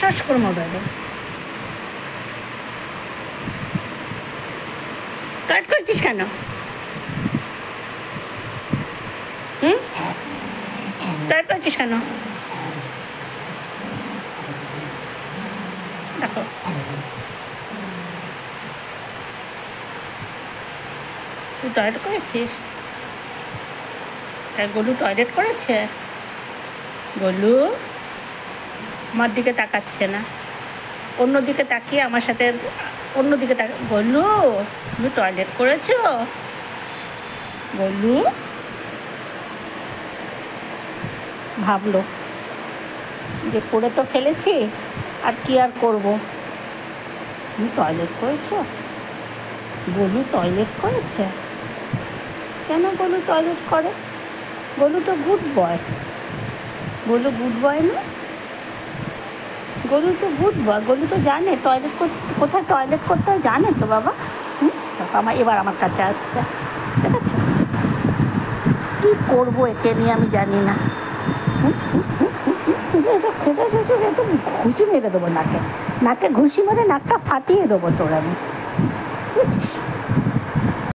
ঠস করে মোবাইল দেবো। টয়লেট করেছিস কেন? টয়লেট করেছিস কেন? দেখো তুই টয়লেট করেছিস? গোলু টয়লেট করেছে? গোলু আমার দিকে তাকাচ্ছে না, অন্যদিকে তাকিয়ে আমার সাথে অন্যদিকে গোলু তুমি টয়লেট করেছো? গোলু ভাবলো যে করে তো ফেলেছি, আর কি আর করবো। তুমি টয়লেট করেছো? গোলু টয়লেট করেছে? কেন গোলু টয়লেট করে? গোলু তো good boy. Golu good boy না? গোলু তো গুড বয়, গোলু তো জানে টয়লেট কোথায় টয়লেট করতে হয়, জানে তো বাবা। এবার আমার কাছে আসছে, ঠিক আছে? কী করবো একে নিয়ে আমি জানি না। তো ঘুষি মেরে দেবো নাকে ঘুষি মেরে নাকটা ফাটিয়ে দেবো তোর আমি, বুঝছিস?